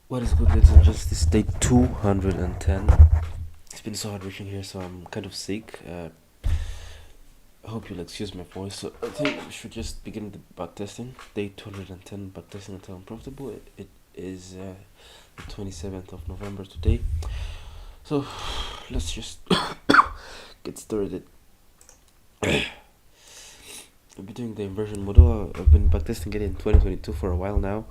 What is good, ladies and gents? This is day 210. It's been so hard reaching here, so I'm kind of sick. I hope you'll excuse my voice. So I think we should just begin the backtesting. Day 210, backtesting until I'm profitable. It is the 27th of November today. So let's just get started. I've been doing the inversion model. I've been backtesting it in 2022 for a while now.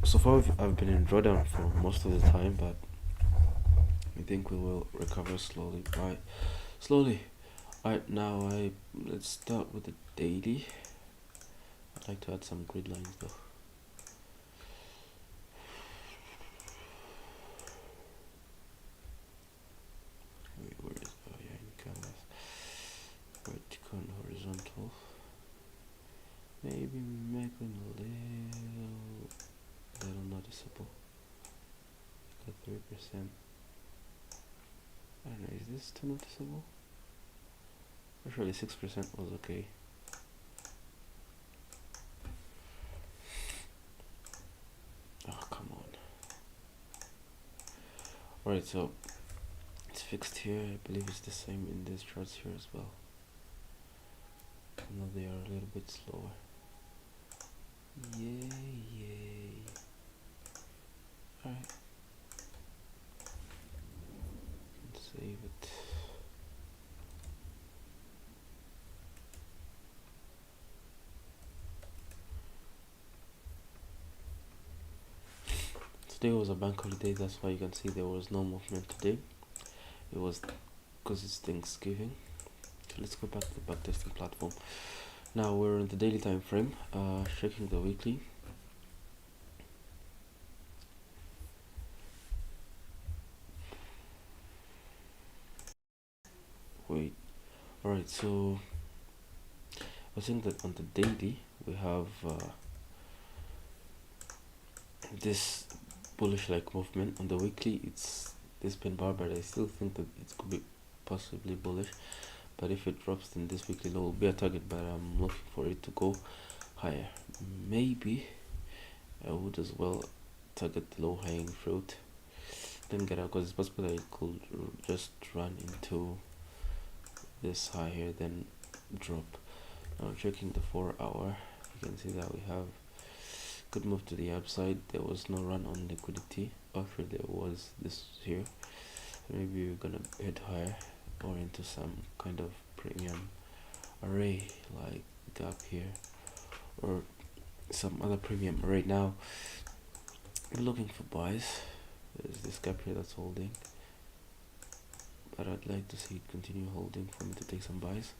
So far I've been in drawdown for most of the time, but I think we will recover slowly. Alright, now let's start with the daily. I'd like to add some grid lines though. Wait, where is in canvas? Vertical and horizontal. Maybe make them a little noticeable. Got 3%. I don't know, is this too noticeable? Actually 6% was okay. Oh, come on. Alright, so it's fixed here. I believe it's the same in these charts here as well. Now they are a little bit slower. Yay. Alright. Save it. Today was a bank holiday, that's why you can see there was no movement today. It was because it's Thanksgiving. So let's go back to the backtesting platform. Now we're in the daily time frame, checking the weekly. Wait, alright, so I think that on the daily we have this bullish like movement. On the weekly it's this pin bar, but I still think that it could be possibly bullish. But if it drops, then this weekly low will be a target, but I'm looking for it to go higher. Maybe I would as well target the low hanging fruit, then get out, because it's possible that it could just run into this high here, then drop. Now checking the 4 hour, you can see that we have good move to the upside. There was no run on liquidity. After there was this here, so maybe we're gonna head higher or into some kind of premium array like gap here or some other premium array. Now we're looking for buys. There's this gap here that's holding, but I'd like to see it continue holding for me to take some buys.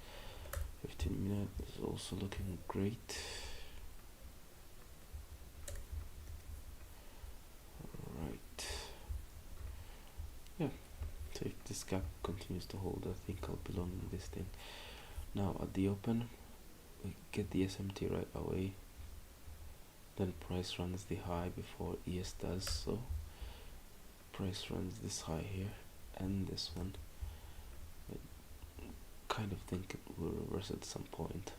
15 minutes is also looking great. Right, yeah, so if this gap continues to hold, I think I'll be long this thing. Now at the open we get the SMT right away, then price runs the high before ES does, so price runs this high here and this one. I kind of think it will reverse at some point.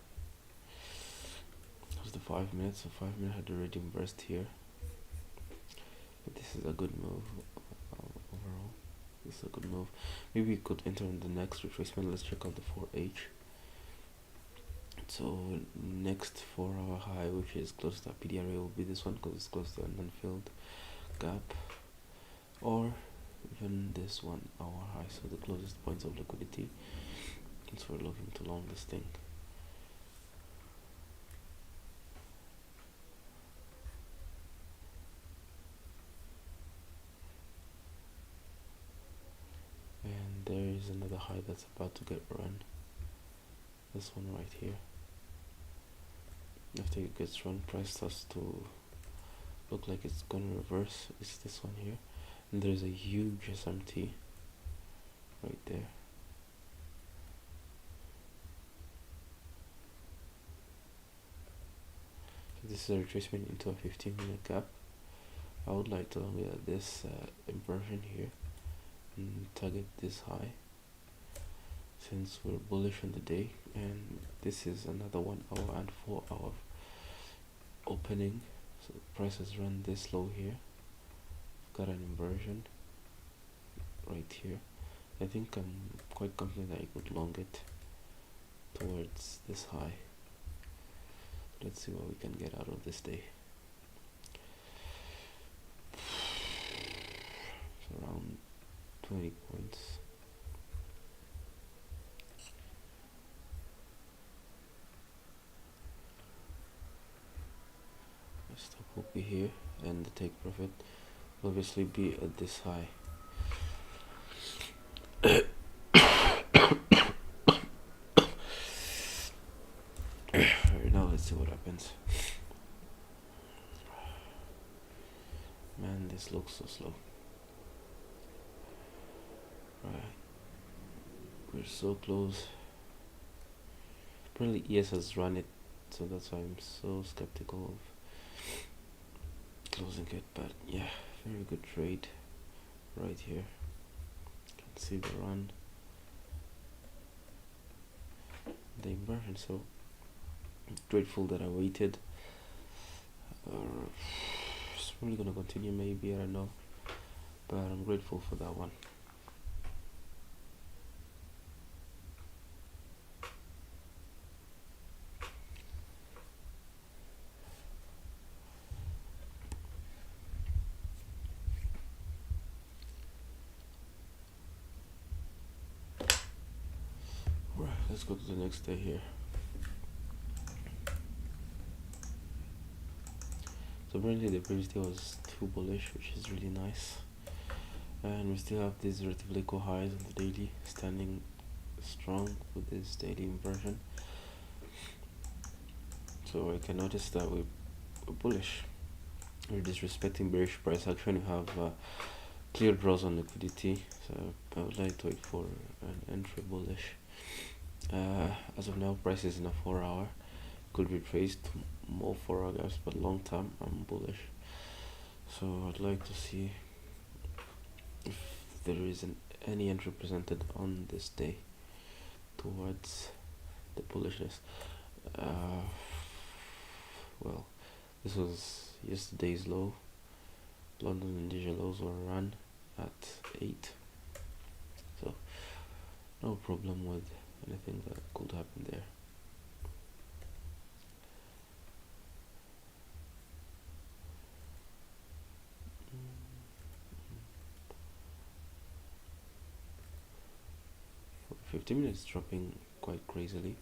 That was the 5 minutes, so 5 minutes had already reversed here, but this is a good move overall. This is a good move. Maybe we could enter in the next retracement. Let's check out the 4H. So next 4 hour high, which is close to the PDRA, will be this one because it's close to an unfilled gap, or even this 1 hour high, so the closest points of liquidity. So we're looking to long this thing. And there is another high that's about to get run, this one right here. After it gets run, price starts to look like it's gonna reverse. It's this one here, and there's a huge SMT right there. So this is a retracement into a 15-minute gap. I would like to long at this inversion here and target this high, since we're bullish on the day, and this is another 1 hour and 4 hour opening, So price has run this low here, got an inversion right here. I think I'm quite confident that I could long it towards this high. Let's see what we can get out of this day. It's around 20 points. Stop will be here, and the take profit will obviously be at this high. Right now, let's see what happens. Man, this looks so slow. Right, we're so close. Apparently ES has run it, so that's why I'm so skeptical of closing it. But yeah, very good trade right here. Can see the run, the inversion. So grateful that I waited. It's probably gonna continue, maybe, I don't know, but I'm grateful for that one. Right, let's go to the next day here. So apparently the previous day was too bullish, which is really nice, and we still have these relatively equal highs on the daily, standing strong with this daily inversion. So I can notice that we're bullish. We're disrespecting bearish price action. We have clear draws on liquidity, so I would like to wait for an entry bullish. As of now, price is in a 4 hour, could retrace to more 4 hours, but long term I'm bullish. So I'd like to see if there isn't any entry presented on this day towards the bullishness. Well, this was yesterday's low. London and Asia lows were run at 8, so no problem with anything that could happen there. For 50 minutes dropping quite crazily.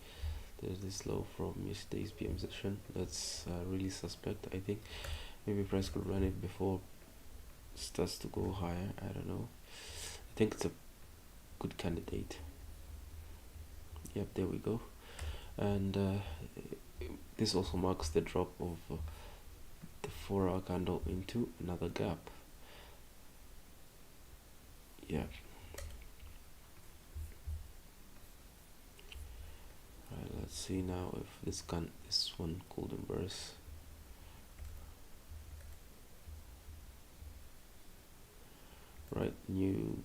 There's this low from yesterday's PM session. That's really suspect. I think maybe price could run it before it starts to go higher. I don't know. I think it's a good candidate. Yep, there we go. And this also marks the drop of the 4 hour candle into another gap. Yeah. Right, let's see now if this one could inverse. Right, new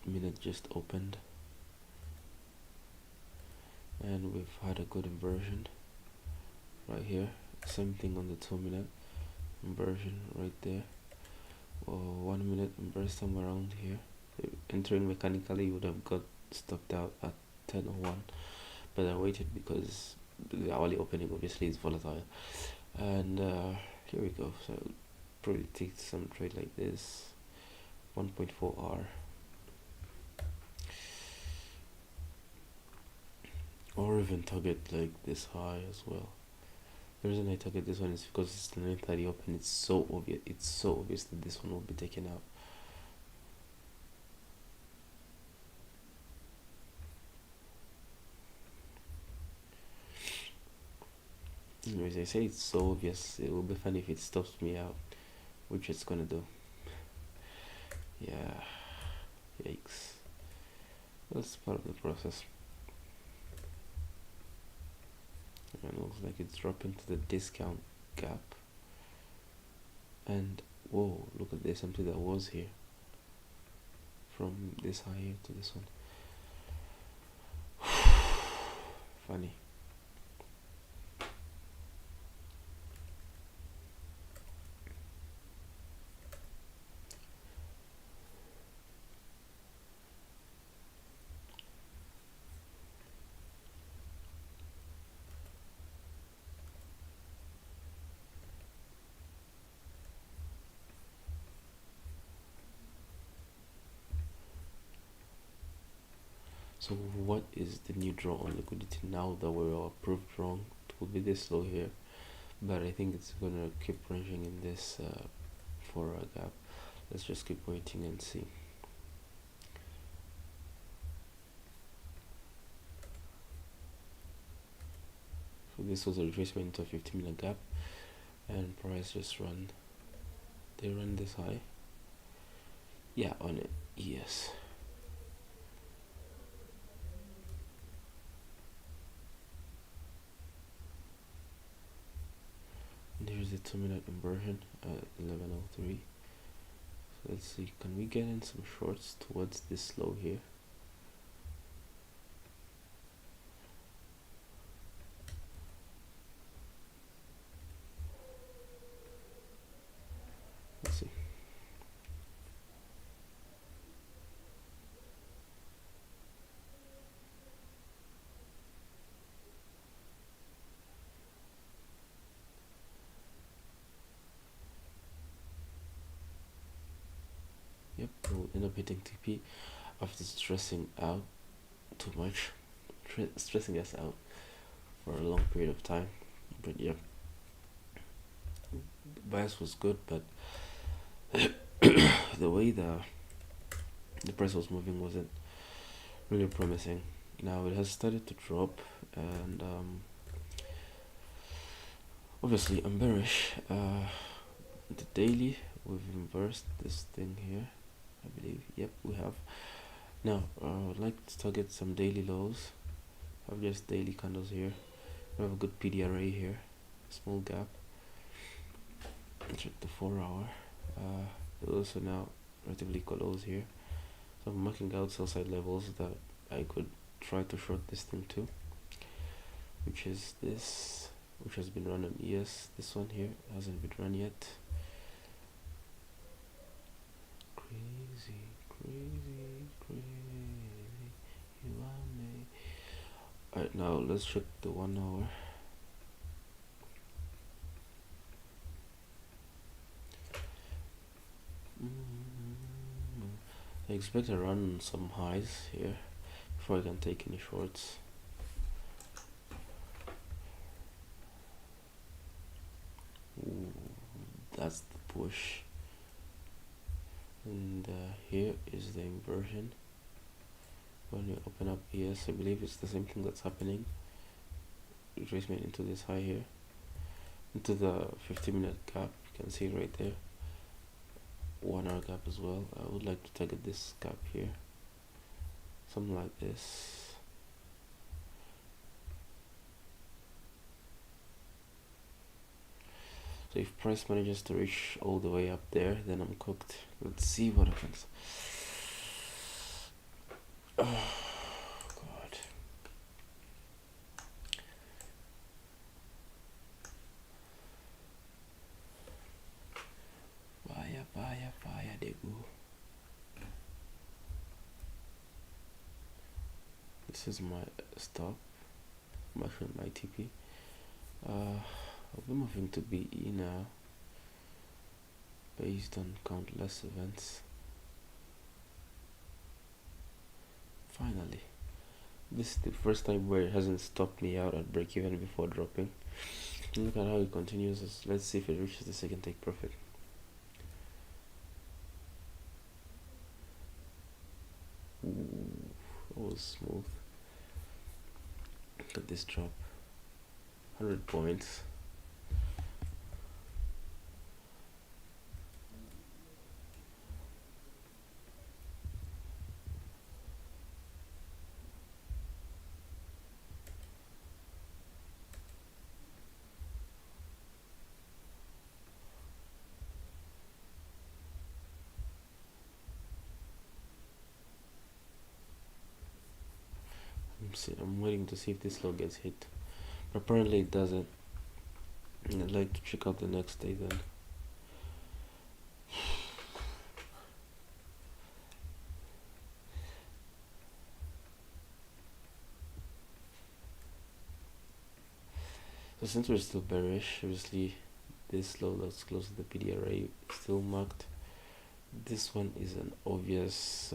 minute just opened, and we've had a good inversion right here. Same thing on the 2 minute inversion right there, or 1 minute inverse somewhere around here. Entering mechanically, you would have got stopped out at 10:01, but I waited because the hourly opening obviously is volatile. And here we go. So probably take some trade like this, 1.4 R, or even target like this high as well. The reason I target this one is because it's the 9:30 open. It's so obvious that this one will be taken out. Anyways, I say it's so obvious, it will be funny if it stops me out, which it's gonna do. Yeah, yikes. That's part of the process. And it looks like it's dropping to the discount gap. And whoa, look at this, something that was here. From this high here to this one. Funny. So what is the new draw on liquidity now that we are proved wrong? It will be this low here, but I think it's gonna keep ranging in this for a gap. Let's just keep waiting and see. So this was a retracement into a 50-minute gap, and price just they run this high. Yeah, on it, yes. And here's the 2-minute inversion at 11:03. So let's see, can we get in some shorts towards this low here? Let's see. Yep, we'll end up hitting TP after stressing out too much, stressing us out for a long period of time. But yeah, the bias was good, but the way the price was moving wasn't really promising. Now it has started to drop, and obviously I'm bearish. The daily, we've inversed this thing here, I believe. Yep, we have. Now I would like to target some daily lows. I have just daily candles here. We have a good PDRA here, small gap. Check the 4-hour. Also now relatively equal lows here. So I'm marking out sell side levels that I could try to short this thing too, which is this, which has been run on ES. This one here hasn't been run yet. Crazy, you are me. Alright, now let's check the 1 hour. I expect to run some highs here before I can take any shorts. Ooh, that's the push. And here is the inversion. When you open up ES, I believe it's the same thing that's happening. Retracement into this high here, into the 50-minute gap. You can see right there. 1 hour gap as well. I would like to target this gap here, something like this. So if price manages to reach all the way up there, then I'm cooked. Let's see what happens. Oh god. Fire, they go. This is my stop. I'm actually my TP. I'll be moving to BE now, based on countless events. Finally, this is the first time where it hasn't stopped me out at break even before dropping. Look at how it continues. Let's see if it reaches the second take profit. Ooh, that was smooth. Look at this drop. 100 points. I'm waiting to see if this low gets hit, but apparently it doesn't. And I'd like to check out the next day then. So since we're still bearish, obviously this low that's close to the PDRA is still marked. This one is an obvious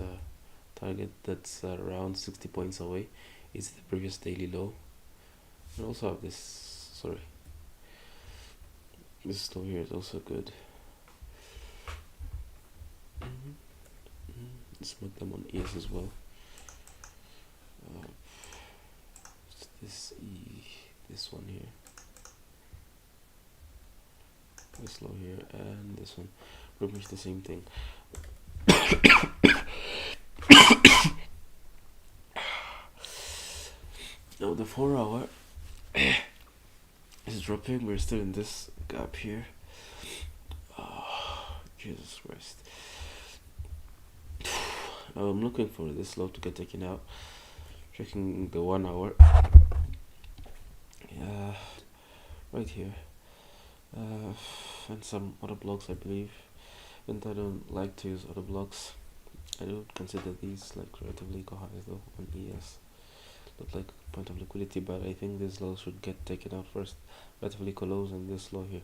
target that's around 60 points away is the previous daily low. And also have this, sorry, this low here is also good. Let's mark them on ears as well. This one here, this low here, and this one, pretty much the same thing. Now the 4 hour is dropping. We're still in this gap here. Oh, Jesus Christ. I'm looking for this low to get taken out. Checking the 1 hour. Yeah, right here. And some other blocks, I believe. And I don't like to use other blocks. I don't consider these like relatively high though on ES. Not like point of liquidity, but I think this low should get taken out first. Relatively close and this low here.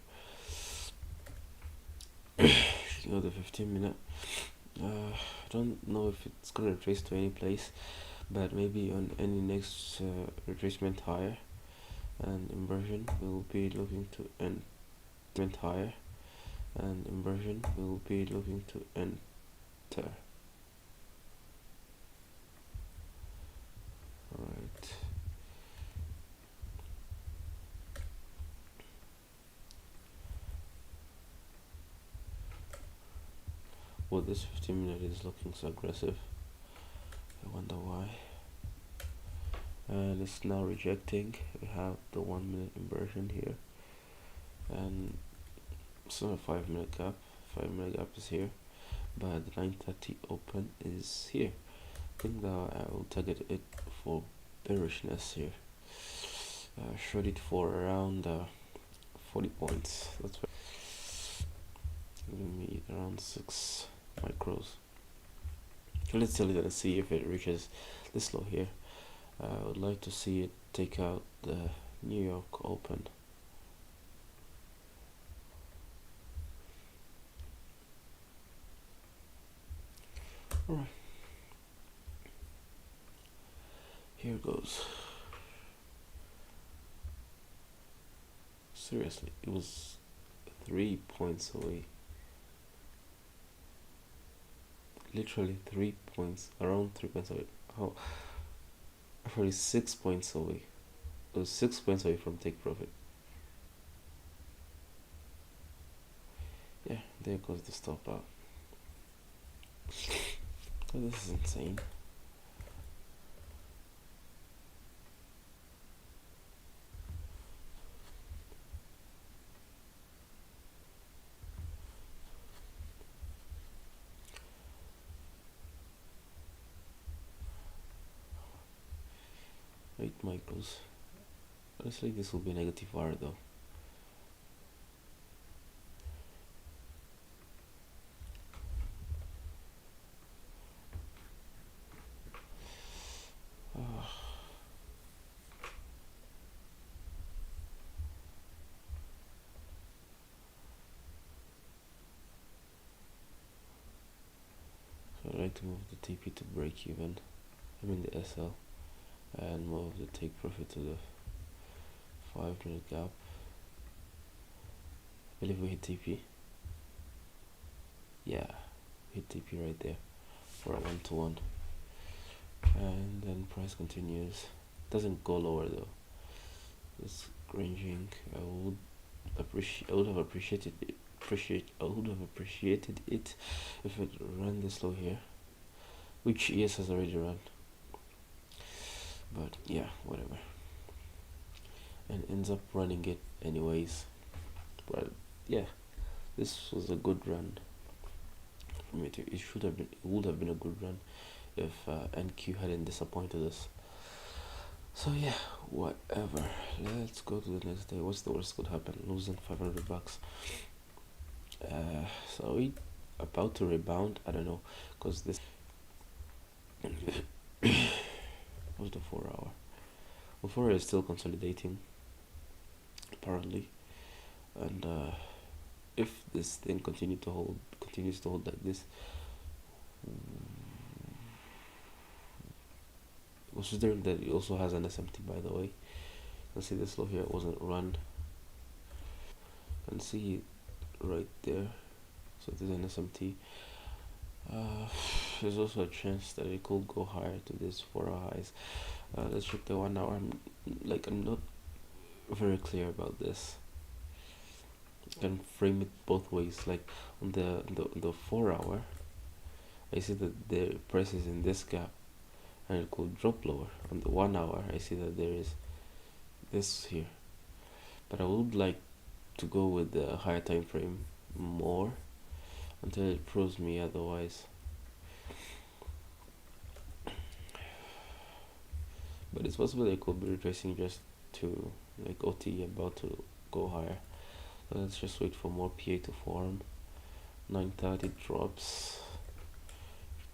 You know, the 15 minute. I don't know if it's gonna retrace to any place, but maybe on any next retracement higher and inversion we'll be looking to enter higher and inversion we'll be looking to enter. Alright. Well, this 15 minute is looking so aggressive. I wonder why. And it's now rejecting. We have the 1 minute inversion here, and it's not a 5 minute gap. 5 minute gap is here, but the 9:30 open is here. I think that I will target it for bearishness here. Short it for around 40 points. That's what giving me around 6 micros. So let's see if it reaches this low here. I would like to see it take out the New York Open. Alright. Here goes. Seriously, it was 3 points away. Literally 3 points, around 3 points away. How? Actually 6 points away. It was 6 points away from take profit. Yeah, there goes the stop out. Oh, this is insane. Eight micros. Honestly, this will be negative R though. So I'd like to move the TP to break even. I mean the SL, and move the take profit to the 5 minute gap. I believe we hit TP. Yeah, hit TP right there for a 1-to-1, and then price continues. Doesn't go lower though. It's ranging. I would have appreciated it. I would have appreciated it if it ran this low here, which ES has already run. But yeah, whatever. And ends up running it anyways. But yeah, this was a good run for me too. It would have been a good run if NQ hadn't disappointed us. So yeah, whatever. Let's go to the next day. What's the worst could happen? Losing $500. So we about to rebound. I don't know, cause this was the 4 hour. The 4 hour is still consolidating, apparently, and if this thing continues to hold like this, considering that it also has an SMT, by the way. You can see this low here wasn't run. You can see it right there. So there's an SMT. Uh, there's also a chance that it could go higher to this 4 hour highs. Let's check the 1 hour. I'm not very clear about this. You can frame it both ways. Like on the 4 hour, I see that the price is in this gap, and it could drop lower. On the 1 hour, I see that there is this here, but I would like to go with the higher time frame more until it proves me otherwise. But it's possible it could be retracing just to like OT about to go higher. So let's just wait for more PA to form. 9:30 drops.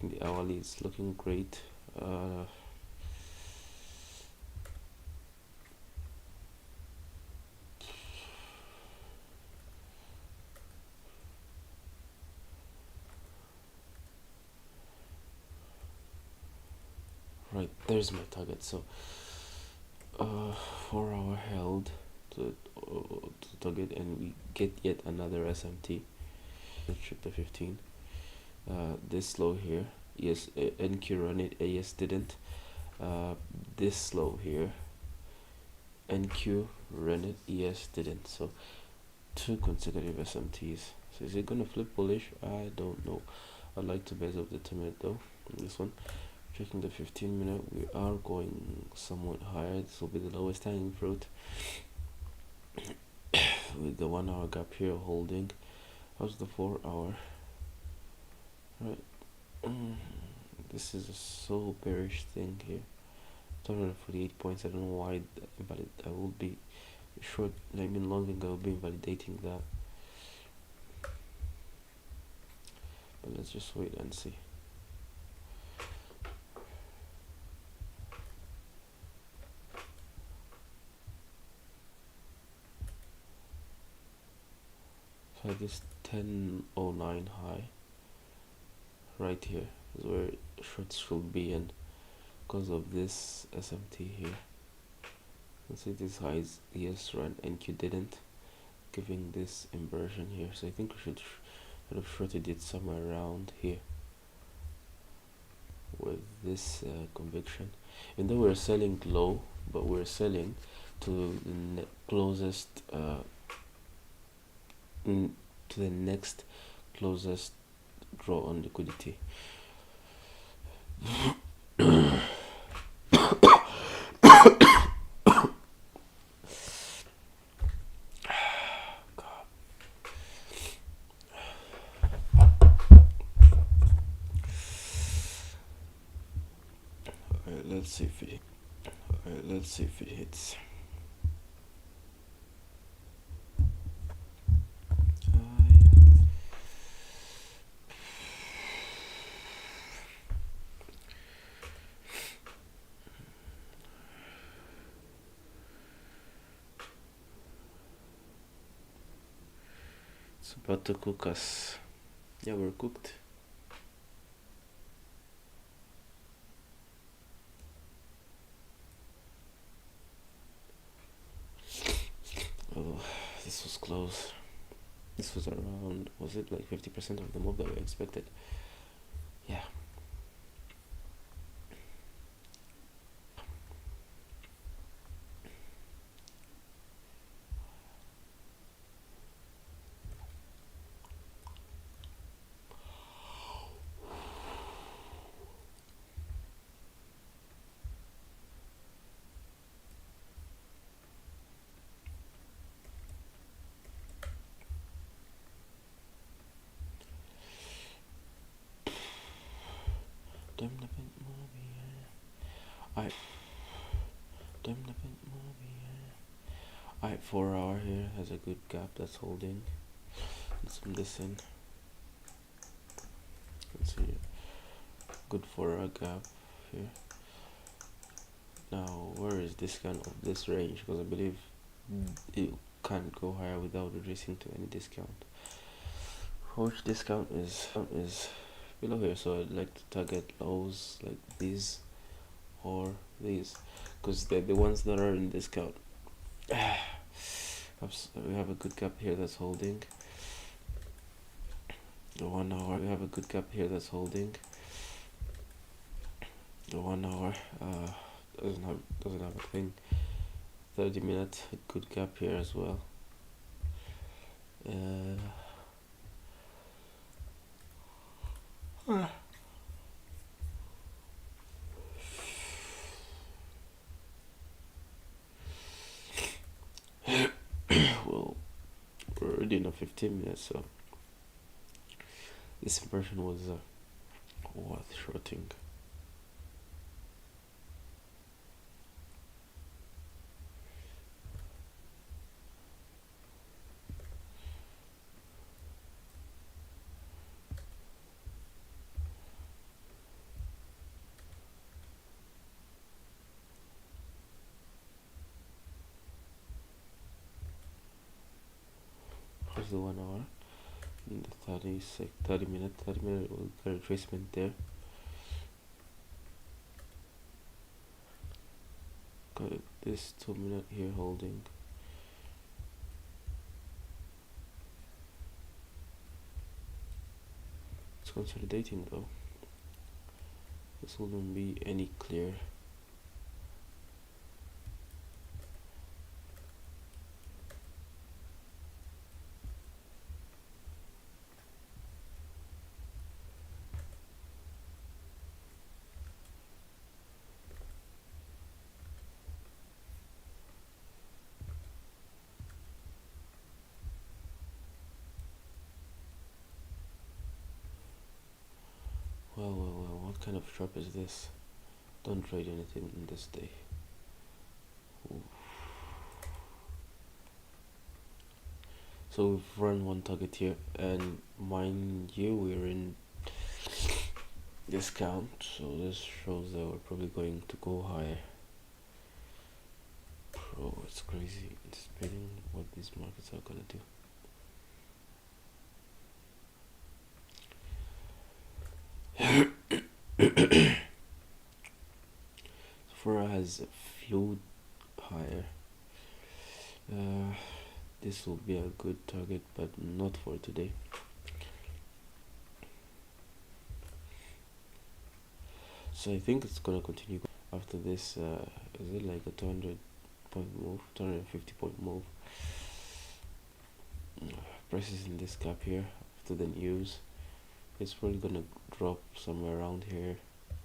The hourly is looking great. Right, there's my target. So 4 hour held to target, and we get yet another SMT. Let's check the 15. This low here, yes, NQ run it, AS didn't. This low here, NQ run it, ES didn't. So 2 consecutive SMTs. So is it gonna flip bullish? I don't know. I'd like to base up the 2 minute though on this one. Checking the 15 minute, we are going somewhat higher. This will be the lowest hanging fruit with the 1 hour gap here holding. How's the 4 hour? Right. This is a so bearish thing here. 248 points. I don't know why I will be short. I mean, long and I will be invalidating that. But let's just wait and see. So this 1009 high right here is where shorts should be, and because of this SMT here, let's see this highs ES run NQ didn't, giving this inversion here. So I think we should have shorted it somewhere around here with this conviction. Even though we're selling low, but we're selling to the closest to the next closest draw on liquidity. Let's see if it. Let's see if it hits. It's about to cook us. Yeah, we're cooked. Oh, this was close. This was around, was it like 50% of the move that we expected? Yeah. Alright, 4 hour here has a good gap that's holding. Let's zoom this in. Let's see, good 4 hour gap here. Now, where is discount of this range? Because I believe it can't go higher without reducing to any discount. Which discount is below here, so I'd like to target lows like these or these, because they're the ones that are in discount. We have a good gap here that's holding. The 1 hour, we have a good gap here that's holding. The 1 hour doesn't have a thing. 30 minutes, a good gap here as well. Well, we're already in a 15 minutes, so this impression was worth shorting. Here's the 1 hour. In the 30 minute retracement there. Got this 2 minute here holding. It's consolidating though. This wouldn't be any clear. Well, what kind of trap is this? Don't trade anything in this day. Oof. So we've run one target here, and mind you, we're in discount, so this shows that we're probably going to go higher. Bro, it's crazy anticipating what these markets are gonna do. Sephora has flew higher. This will be a good target, but not for today. So I think it's gonna continue after this. Is it like a 200 point move, 250 point move? Prices in this gap here after the news. It's probably gonna drop somewhere around here,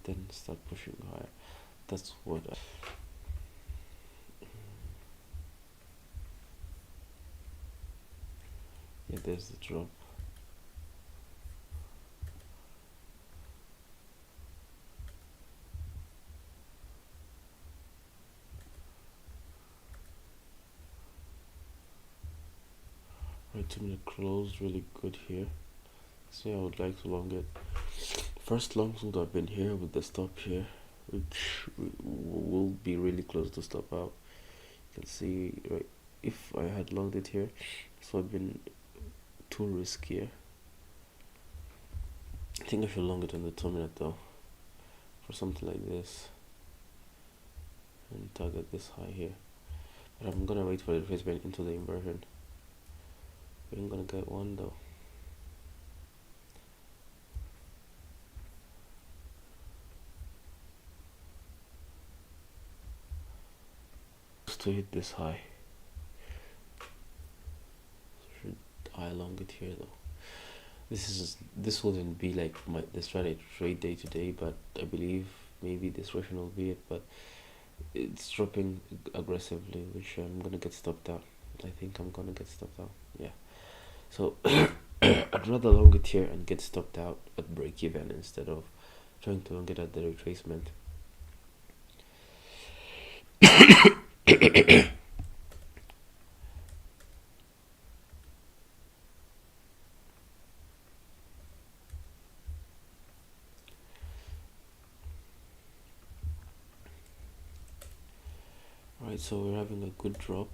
then start pushing higher. That's what yeah, there's the drop. Right, 2 minute close, really good here. So I would like to long it. First longs would have been here with the stop here, which will be really close to stop out. You can see, right, if I had longed it here, this would have been too riskier. I think I should long it on the 2 minute though, for something like this, and target this high here. But I'm gonna wait for the retracement into the inversion. We ain't gonna get one though. To hit this high, should I long it here though? This wouldn't be like the strategy trade day to day, but I believe maybe this version will be it. But it's dropping aggressively, which I'm gonna get stopped out. I think I'm gonna get stopped out. Yeah. So I'd rather long it here and get stopped out at break even instead of trying to long it at the retracement. Alright, so we're having a good drop.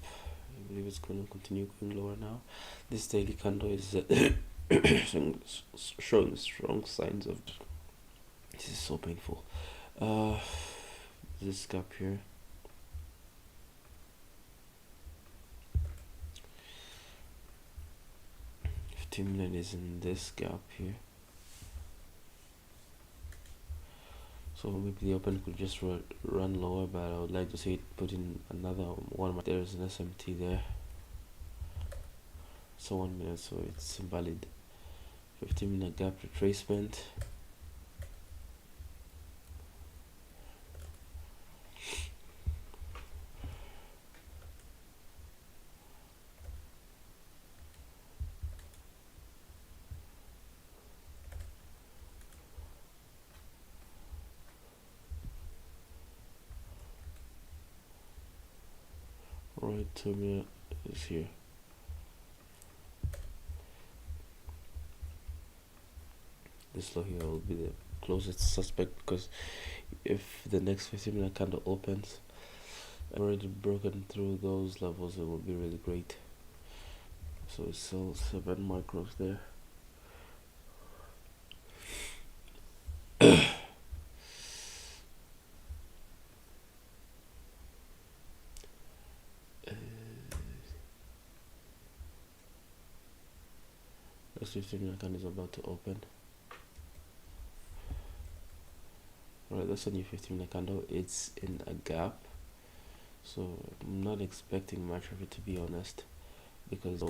I believe it's going to continue going lower now. This daily candle is showing strong signs of. This is so painful. this gap here. $15 is in this gap here. So maybe the open could just run lower, but I would like to see it put in another one. There's an SMT there. So 1 minute, so it's invalid. 15-minute gap retracement. Right, 2 minute is here. This low here will be the closest suspect, because if the next 15-minute candle opens, I've already broken through those levels, it will be really great. So it's still 7 micros there. Next 15-minute candle is about to open. Right, that's a new 15-minute candle. It's in a gap, so I'm not expecting much of it, to be honest, because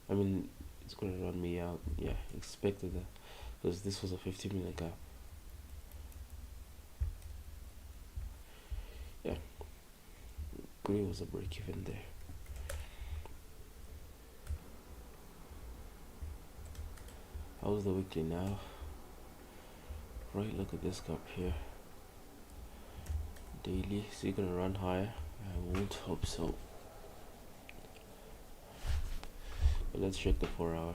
I mean it's gonna run me out. Yeah, expected that, because this was a 15-minute gap. Yeah, green was a break even there. How's the weekly now? Right, look at this gap here. Daily, is it gonna run higher? I won't hope so. But let's check the 4-hour.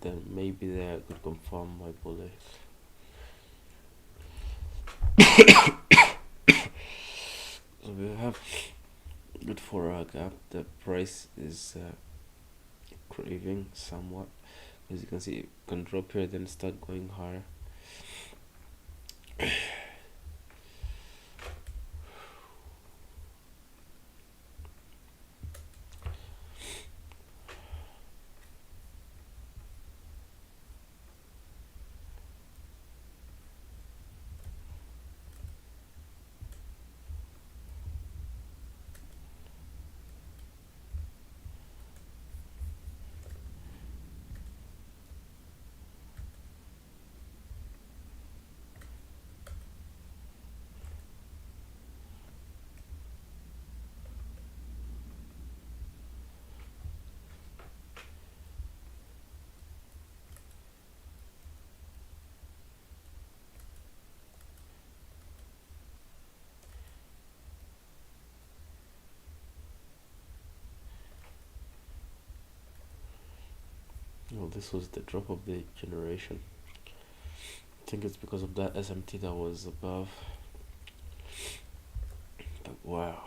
Then maybe there I could confirm my bullish. So we have good 4-hour gap. The price is craving somewhat. As you can see, it can drop here, then start going higher. Well, this was the drop of the generation. I think it's because of that SMT that was above. But wow.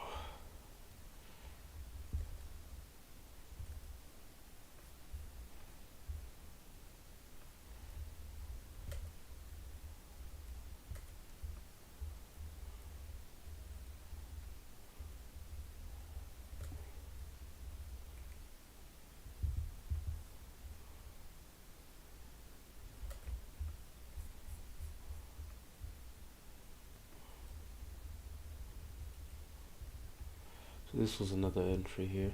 So this was another entry here.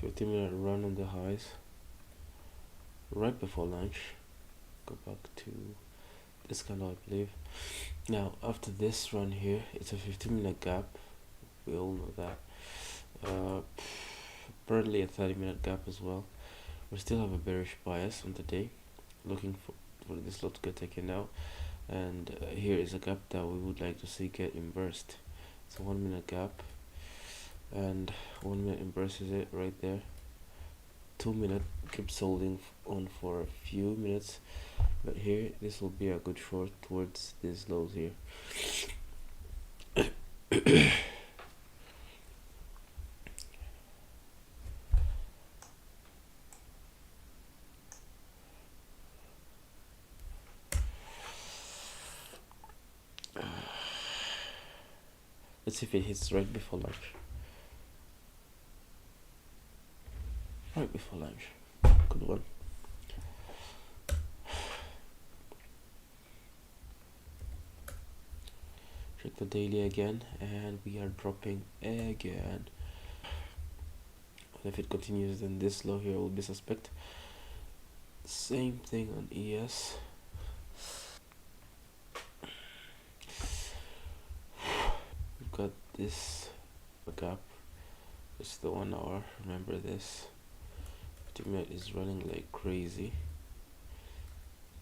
15-minute run on the highs. Right before lunch. Go back to this candle, I believe. Now after this run here, it's a 15-minute gap. We all know that. Apparently a 30-minute gap as well. We still have a bearish bias on the day, looking for this lot to get taken out, and here is a gap that we would like to see get inversed. It's a 1 minute gap, and 1 minute inverses it right there. 2 minute keeps holding on for a few minutes, but here this will be a good short towards these lows here. Let's see if it hits right before lunch. Right before lunch. Good one. Check the daily again, and we are dropping again. If it continues, then this low here will be suspect. Same thing on ES. We've got this gap. It's the 1 hour. Remember this. 50 minute is running like crazy.